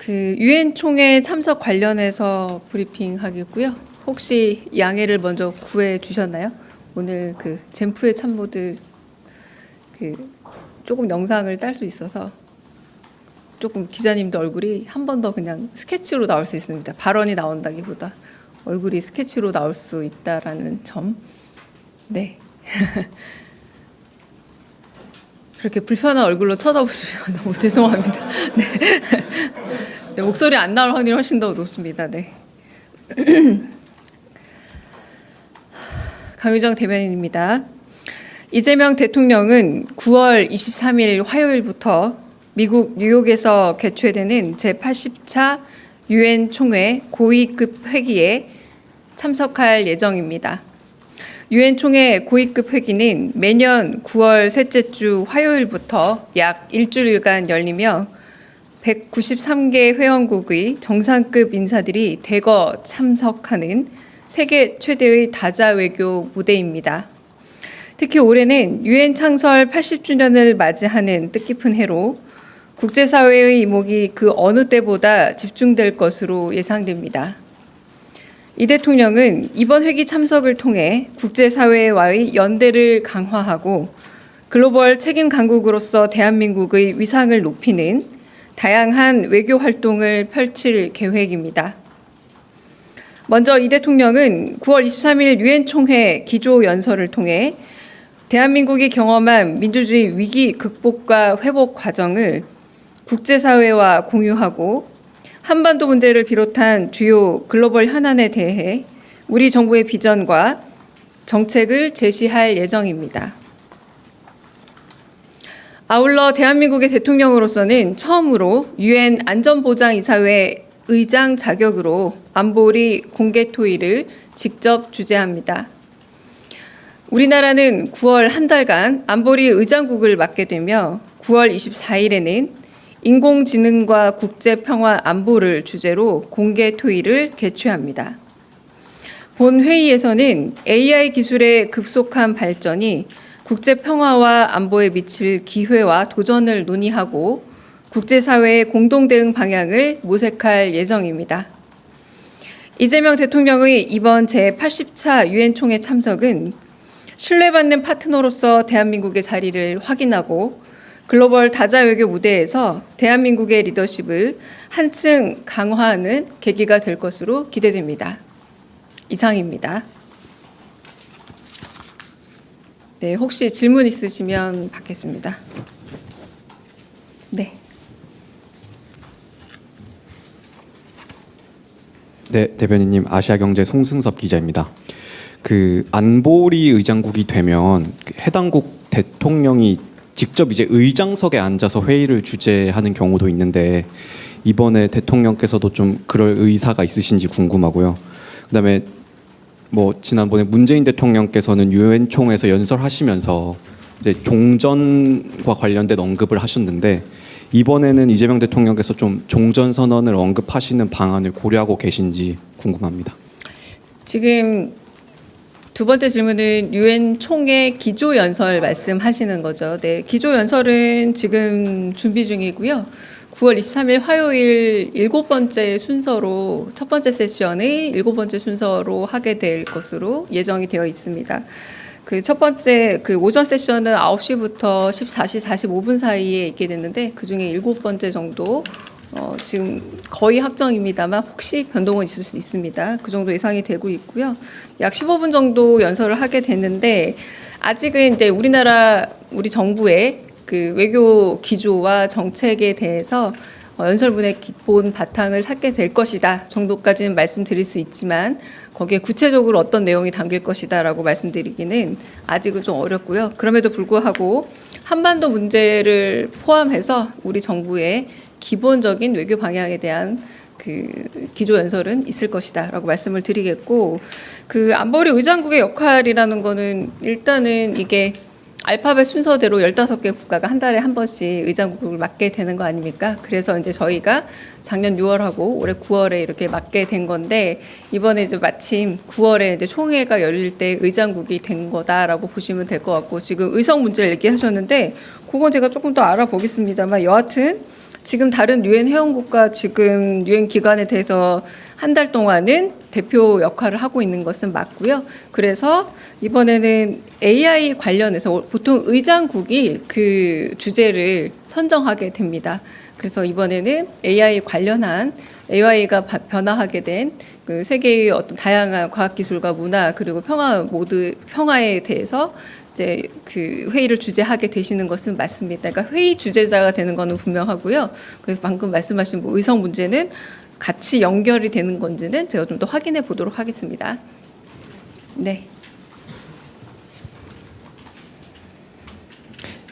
그 유엔 총회 참석 관련해서 브리핑 하겠고요. 혹시 양해를 먼저 구해 주셨나요? 오늘 그 젠프의 참모들 그 조금 영상을 딸 수 있어서 조금 기자님도 얼굴이 한 번 더 그냥 스케치로 나올 수 있습니다. 발언이 나온다기보다 얼굴이 스케치로 나올 수 있다라는 점. 네. 그렇게 불편한 얼굴로 쳐다보시면 너무 죄송합니다. 네. 네, 목소리 안 나올 확률이 훨씬 더 높습니다. 네. 강유정 대변인입니다. 이재명 대통령은 9월 23일 화요일부터 미국 뉴욕에서 개최되는 제80차 유엔 총회 고위급 회기에 참석할 예정입니다. 유엔 총회 고위급 회기는 매년 9월 셋째 주 화요일부터 약 일주일간 열리며 193개 회원국의 정상급 인사들이 대거 참석하는 세계 최대의 다자 외교 무대입니다. 특히 올해는 유엔 창설 80주년을 맞이하는 뜻깊은 해로 국제사회의 이목이 그 어느 때보다 집중될 것으로 예상됩니다. 이 대통령은 이번 회기 참석을 통해 국제사회와의 연대를 강화하고 글로벌 책임 강국으로서 대한민국의 위상을 높이는 다양한 외교 활동을 펼칠 계획입니다. 먼저 이 대통령은 9월 23일 유엔 총회 기조 연설을 통해 대한민국이 경험한 민주주의 위기 극복과 회복 과정을 국제사회와 공유하고 한반도 문제를 비롯한 주요 글로벌 현안에 대해 우리 정부의 비전과 정책을 제시할 예정입니다. 아울러 대한민국의 대통령으로서는 처음으로 유엔 안전보장이사회 의장 자격으로 안보리 공개 토의를 직접 주재합니다. 우리나라는 9월 한 달간 안보리 의장국을 맡게 되며 9월 24일에는 인공지능과 국제평화 안보를 주제로 공개 토의를 개최합니다. 본 회의에서는 AI 기술의 급속한 발전이 국제평화와 안보에 미칠 기회와 도전을 논의하고 국제사회의 공동대응 방향을 모색할 예정입니다. 이재명 대통령의 이번 제80차 유엔 총회 참석은 신뢰받는 파트너로서 대한민국의 자리를 확인하고 글로벌 다자 외교 무대에서 대한민국의 리더십을 한층 강화하는 계기가 될 것으로 기대됩니다. 이상입니다. 네, 혹시 질문 있으시면 받겠습니다. 네. 네, 대변인님, 아시아경제 송승섭 기자입니다. 그 안보리 의장국이 되면 해당국 대통령이 직접 이제 의장석에 앉아서 회의를 주재하는 경우도 있는데 이번에 대통령께서도 좀 그럴 의사가 있으신지 궁금하고요. 그다음에 뭐 지난번에 문재인 대통령께서는 유엔 총회에서 연설하시면서 이제 종전과 관련된 언급을 하셨는데 이번에는 이재명 대통령께서 좀 종전 선언을 언급하시는 방안을 고려하고 계신지 궁금합니다. 지금 두 번째 질문은 유엔 총회 기조 연설 말씀하시는 거죠. 네, 기조 연설은 지금 준비 중이고요. 9월 23일 화요일 7번째 순서로 첫 번째 세션의 7번째 순서로 하게 될 것으로 예정이 되어 있습니다. 그 첫 번째 그 오전 세션은 9시부터 14시 45분 사이에 있게 됐는데 그중에 7번째 정도 지금 거의 확정입니다만 혹시 변동은 있을 수 있습니다. 그 정도 예상이 되고 있고요. 약 15분 정도 연설을 하게 됐는데 아직은 이제 우리 정부의 그 외교 기조와 정책에 대해서 연설문의 기본 바탕을 찾게 될 것이다 정도까지는 말씀드릴 수 있지만 거기에 구체적으로 어떤 내용이 담길 것이다라고 말씀드리기는 아직은 좀 어렵고요. 그럼에도 불구하고 한반도 문제를 포함해서 우리 정부의 기본적인 외교 방향에 대한 그 기조 연설은 있을 것이다라고 말씀을 드리겠고, 그 안보리 의장국의 역할이라는 거는 일단은 이게 알파벳 순서대로 15개 국가가 한 달에 한 번씩 의장국을 맡게 되는 거 아닙니까? 그래서 이제 저희가 작년 6월하고 올해 9월에 이렇게 맡게 된 건데 이번에 이제 마침 9월에 이제 총회가 열릴 때 의장국이 된 거다라고 보시면 될 것 같고, 지금 의석 문제를 얘기하셨는데 그건 제가 조금 더 알아보겠습니다만 여하튼 지금 다른 유엔 회원국과 지금 유엔 기관에 대해서 한 달 동안은 대표 역할을 하고 있는 것은 맞고요. 그래서 이번에는 AI 관련해서 보통 의장국이 그 주제를 선정하게 됩니다. 그래서 이번에는 AI 관련한 AI가 변화하게 된 그 세계의 어떤 다양한 과학기술과 문화 그리고 평화에 대해서 이제 그 회의를 주재하게 되시는 것은 맞습니다. 그러니까 회의 주재자가 되는 것은 분명하고요. 그래서 방금 말씀하신 뭐 의성 문제는 같이 연결이 되는 건지는 제가 좀 더 확인해 보도록 하겠습니다. 네.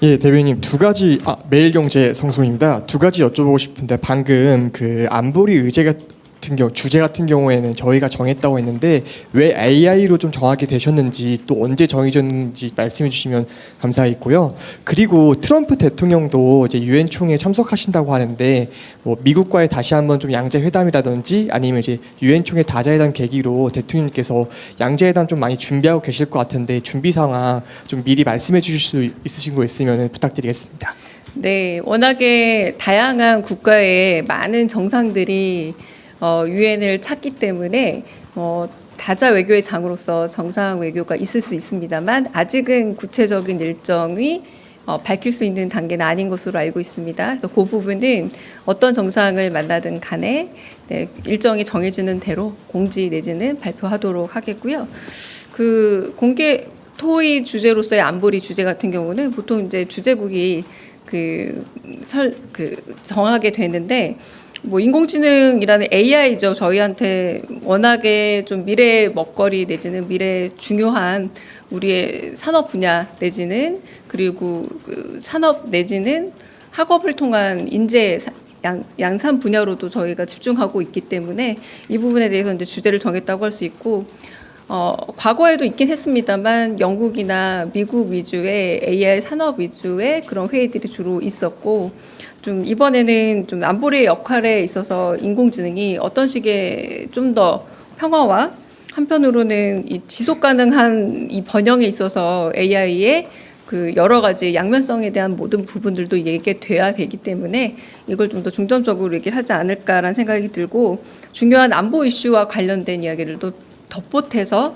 예, 대변인님 두 가지 매일경제 성수입니다. 두 가지 여쭤보고 싶은데 방금 그 안보리 의제 같은 경우 주제 같은 경우에는 저희가 정했다고 했는데 왜 AI로 좀 정하게 되셨는지 또 언제 정해졌는지 말씀해 주시면 감사하겠고요. 그리고 트럼프 대통령도 이제 유엔 총회에 참석하신다고 하는데 뭐 미국과의 다시 한번 좀 양자 회담이라든지 아니면 이제 유엔 총회 다자회담 계기로 대통령님께서 양자 회담 좀 많이 준비하고 계실 것 같은데 준비 상황 좀 미리 말씀해 주실 수 있으신 거 있으면 부탁드리겠습니다. 네, 워낙에 다양한 국가의 많은 정상들이 유엔을 찾기 때문에 다자 외교의 장으로서 정상 외교가 있을 수 있습니다만 아직은 구체적인 일정이 밝힐 수 있는 단계는 아닌 것으로 알고 있습니다. 그래서 그 부분은 어떤 정상을 만나든 간에 네, 일정이 정해지는 대로 공지 내지는 발표하도록 하겠고요. 그 공개 토의 주제로서의 안보리 주제 같은 경우는 보통 이제 주재국이 정하게 되는데 뭐 인공지능이라는 AI죠. 저희한테 워낙에 좀 미래 먹거리 내지는 미래 중요한 우리의 산업 분야 내지는 그리고 그 산업 내지는 학업을 통한 인재 양산 분야로도 저희가 집중하고 있기 때문에 이 부분에 대해서 이제 주제를 정했다고 할 수 있고 과거에도 있긴 했습니다만 영국이나 미국 위주의 AI 산업 위주의 그런 회의들이 주로 있었고 좀 이번에는 좀 안보리의 역할에 있어서 인공지능이 어떤 식의 좀 더 평화와 한편으로는 이 지속 가능한 이 번영에 있어서 AI의 그 여러 가지 양면성에 대한 모든 부분들도 얘기돼야 되기 때문에 이걸 좀 더 중점적으로 얘기를 하지 않을까라는 생각이 들고 중요한 안보 이슈와 관련된 이야기들도 덧보태서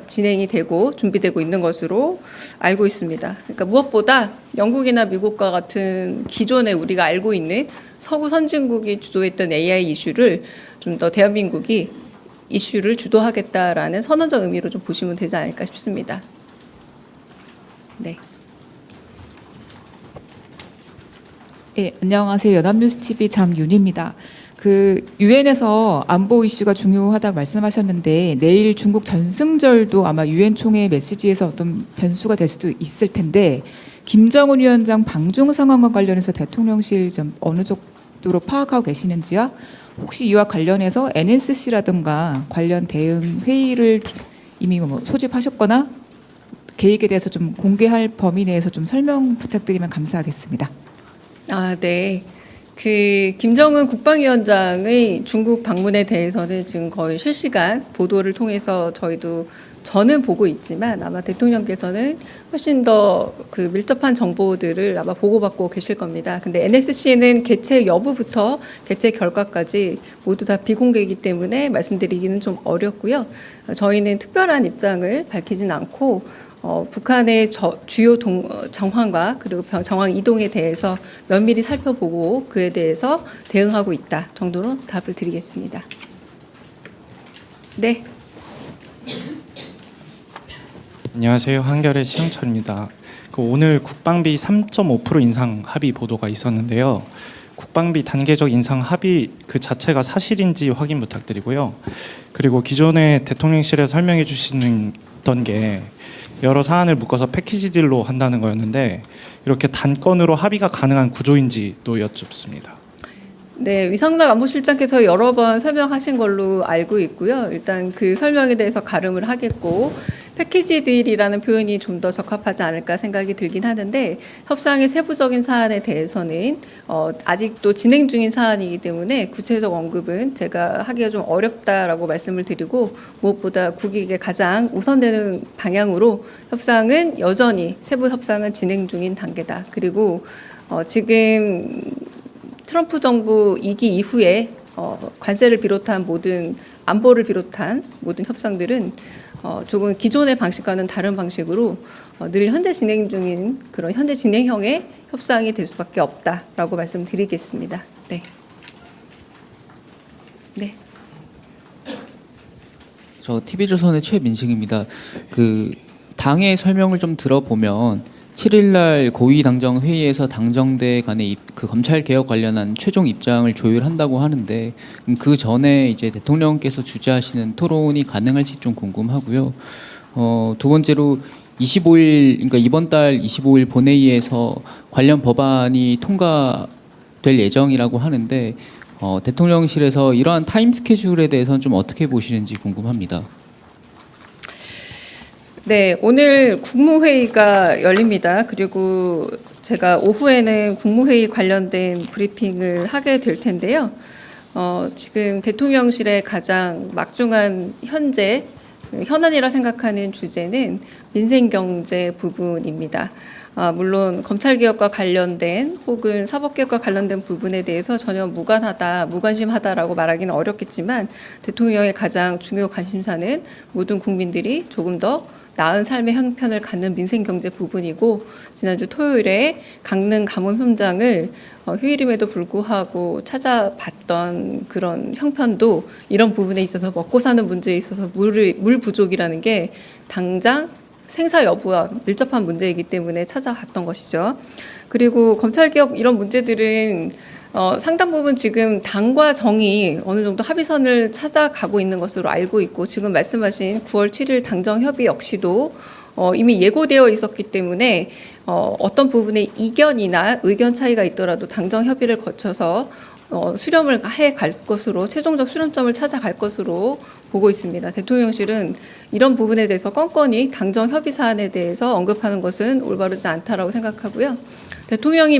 진행이 되고 준비되고 있는 것으로 알고 있습니다. 그러니까 무엇보다 영국이나 미국과 같은 기존에 우리가 알고 있는 서구 선진국이 주도했던 AI 이슈를 좀 더 대한민국이 이슈를 주도하겠다라는 선언적 의미로 좀 보시면 되지 않을까 싶습니다. 네. 네, 안녕하세요. 연합뉴스TV 장윤희입니다. 그 유엔에서 안보 이슈가 중요하다고 말씀하셨는데 내일 중국 전승절도 아마 유엔 총회 메시지에서 어떤 변수가 될 수도 있을 텐데 김정은 위원장 방중 상황과 관련해서 대통령실 좀 어느 정도로 파악하고 계시는지요? 혹시 이와 관련해서 NSC라든가 관련 대응 회의를 이미 뭐 소집하셨거나 계획에 대해서 좀 공개할 범위 내에서 좀 설명 부탁드리면 감사하겠습니다. 네. 그 김정은 국방위원장의 중국 방문에 대해서는 지금 거의 실시간 보도를 통해서 저는 보고 있지만 아마 대통령께서는 훨씬 더 그 밀접한 정보들을 아마 보고받고 계실 겁니다. 근데 NSC는 개최 여부부터 개최 결과까지 모두 다 비공개이기 때문에 말씀드리기는 좀 어렵고요. 저희는 특별한 입장을 밝히진 않고 북한의 주요 정황과 그리고 정황 이동에 대해서 면밀히 살펴보고 그에 대해서 대응하고 있다 정도로 답을 드리겠습니다. 네. 안녕하세요. 한겨레 시영철입니다. 오늘 국방비 3.5% 인상 합의 보도가 있었는데요. 국방비 단계적 인상 합의 그 자체가 사실인지 확인 부탁드리고요. 그리고 기존에 대통령실에 설명해 주시던 게 여러 사안을 묶어서 패키지 딜로 한다는 거였는데 이렇게 단건으로 합의가 가능한 구조인지 또 여쭙습니다. 네, 위성락 안보실장께서 여러 번 설명하신 걸로 알고 있고요. 일단 그 설명에 대해서 가름을 하겠고 패키지 딜이라는 표현이 좀 더 적합하지 않을까 생각이 들긴 하는데 협상의 세부적인 사안에 대해서는 아직도 진행 중인 사안이기 때문에 구체적 언급은 제가 하기가 좀 어렵다라고 말씀을 드리고 무엇보다 국익에 가장 우선되는 방향으로 협상은 여전히 세부 협상은 진행 중인 단계다. 그리고 지금 트럼프 정부 2기 이후에 관세를 비롯한 모든 안보를 비롯한 모든 협상들은 조금 기존의 방식과는 다른 방식으로 늘 현재 진행 중인 그런 현재 진행형의 협상이 될 수밖에 없다라고 말씀드리겠습니다. 네. 네. 저 TV조선의 최민식입니다. 그 당의 설명을 좀 들어보면 7일날 고위 당정 회의에서 당정대 간의 그 검찰 개혁 관련한 최종 입장을 조율한다고 하는데 그 전에 이제 대통령께서 주재하시는 토론이 가능할지 좀 궁금하고요. 두 번째로 25일 그러니까 이번 달 25일 본회의에서 관련 법안이 통과될 예정이라고 하는데 대통령실에서 이러한 타임 스케줄에 대해서는 좀 어떻게 보시는지 궁금합니다. 네, 오늘 국무회의가 열립니다. 그리고 제가 오후에는 국무회의 관련된 브리핑을 하게 될 텐데요. 지금 대통령실의 가장 막중한 현재 현안이라 생각하는 주제는 민생경제 부분입니다. 물론 검찰개혁과 관련된 혹은 사법개혁과 관련된 부분에 대해서 전혀 무관하다, 무관심하다라고 말하기는 어렵겠지만 대통령의 가장 중요 관심사는 모든 국민들이 조금 더 나은 삶의 형편을 갖는 민생경제 부분이고 지난주 토요일에 강릉 가뭄 현장을 휴일임에도 불구하고 찾아봤던 그런 형편도 이런 부분에 있어서 먹고 사는 문제에 있어서 물 부족이라는 게 당장 생사 여부와 밀접한 문제이기 때문에 찾아갔던 것이죠. 그리고 검찰개혁 이런 문제들은 상당 부분 지금 당과 정이 어느 정도 합의선을 찾아가고 있는 것으로 알고 있고 지금 말씀하신 9월 7일 당정협의 역시도 이미 예고되어 있었기 때문에 어떤 부분에 이견이나 의견 차이가 있더라도 당정협의를 거쳐서 수렴을 해 갈 것으로 최종적 수렴점을 찾아갈 것으로 보고 있습니다. 대통령실은 이런 부분에 대해서 건건히 당정 협의 사안에 대해서 언급하는 것은 올바르지 않다라고 생각하고요. 대통령이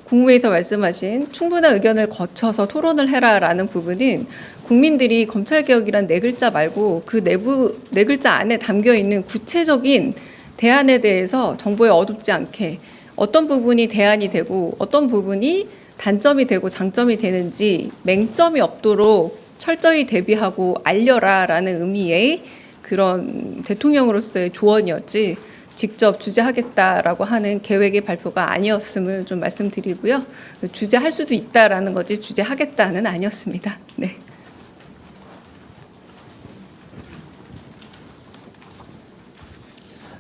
국무회의에서 말씀하신 충분한 의견을 거쳐서 토론을 해라라는 부분은 국민들이 검찰개혁이란 네 글자 말고 그 내부 네 글자 안에 담겨 있는 구체적인 대안에 대해서 정보에 어둡지 않게 어떤 부분이 대안이 되고 어떤 부분이 단점이 되고 장점이 되는지 맹점이 없도록 철저히 대비하고 알려라라는 의미의 그런 대통령으로서의 조언이었지 직접 주재하겠다라고 하는 계획의 발표가 아니었음을 좀 말씀드리고요. 주재할 수도 있다라는 거지 주재하겠다는 아니었습니다. 네.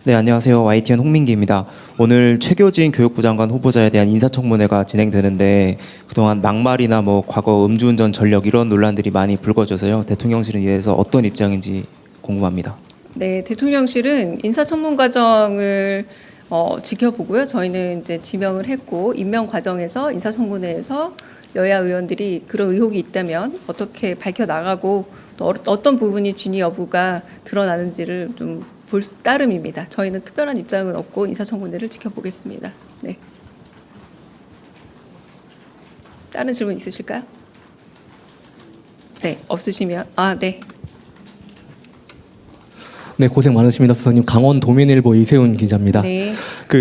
네, 안녕하세요. YTN 홍민기입니다. 오늘 최교진 교육부 장관 후보자에 대한 인사청문회가 진행되는데 그동안 막말이나 과거 음주운전 전력 이런 논란들이 많이 불거져서요. 대통령실은 이에 대해서 어떤 입장인지 궁금합니다. 네, 대통령실은 인사청문 과정을 지켜보고요. 저희는 이제 지명을 했고 임명 과정에서 인사청문회에서 여야 의원들이 그런 의혹이 있다면 어떻게 밝혀 나가고 또 어떤 부분이 진위 여부가 드러나는지를 좀 볼 따름입니다. 저희는 특별한 입장은 없고 인사청문회를 지켜보겠습니다. 네. 다른 질문 있으실까요? 네, 없으시면 네. 네, 고생 많으십니다, 수석님. 강원도민일보 이세훈 기자입니다. 네.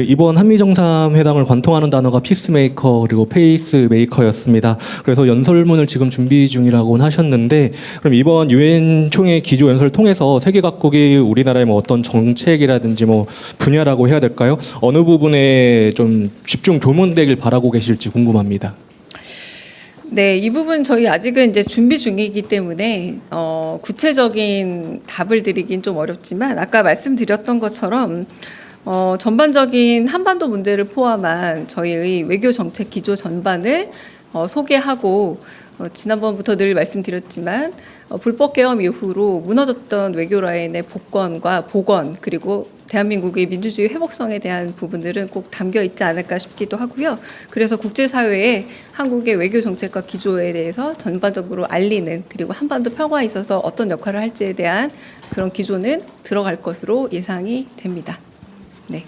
이번 한미 정상회담을 관통하는 단어가 피스메이커 그리고 페이스메이커였습니다. 그래서 연설문을 지금 준비 중이라고는 하셨는데, 그럼 이번 유엔 총회 기조 연설을 통해서 세계 각국이 우리나라의 어떤 정책이라든지 분야라고 해야 될까요? 어느 부분에 좀 집중 조명되길 바라고 계실지 궁금합니다. 네, 이 부분 저희 아직은 이제 준비 중이기 때문에 구체적인 답을 드리긴 좀 어렵지만 아까 말씀드렸던 것처럼 전반적인 한반도 문제를 포함한 저희의 외교 정책 기조 전반을 소개하고 지난번부터 늘 말씀드렸지만 불법 계엄 이후로 무너졌던 외교 라인의 복원과 복원 그리고 대한민국의 민주주의 회복성에 대한 부분들은 꼭 담겨 있지 않을까 싶기도 하고요. 그래서 국제사회에 한국의 외교 정책과 기조에 대해서 전반적으로 알리는 그리고 한반도 평화에 있어서 어떤 역할을 할지에 대한 그런 기조는 들어갈 것으로 예상이 됩니다. 네.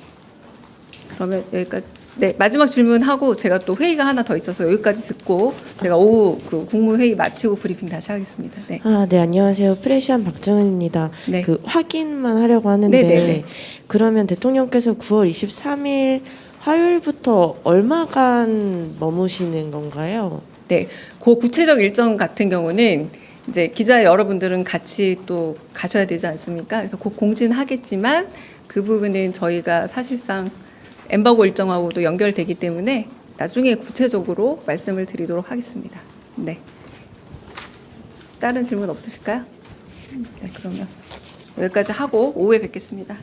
그러면 여기까지. 네, 마지막 질문하고 제가 또 회의가 하나 더 있어서 여기까지 듣고 제가 오후 그 국무회의 마치고 브리핑 다시 하겠습니다. 네. 네, 안녕하세요. 프레시안 박정은입니다. 네. 확인만 하려고 하는데 네네네. 그러면 대통령께서 9월 23일 화요일부터 얼마간 머무시는 건가요? 네, 그 구체적 일정 같은 경우는 이제 기자 여러분들은 같이 또 가셔야 되지 않습니까? 그래서 곧 공지하겠지만 그 부분은 저희가 사실상 엠바고 일정하고도 연결되기 때문에 나중에 구체적으로 말씀을 드리도록 하겠습니다. 네. 다른 질문 없으실까요? 네, 그러면 여기까지 하고 오후에 뵙겠습니다.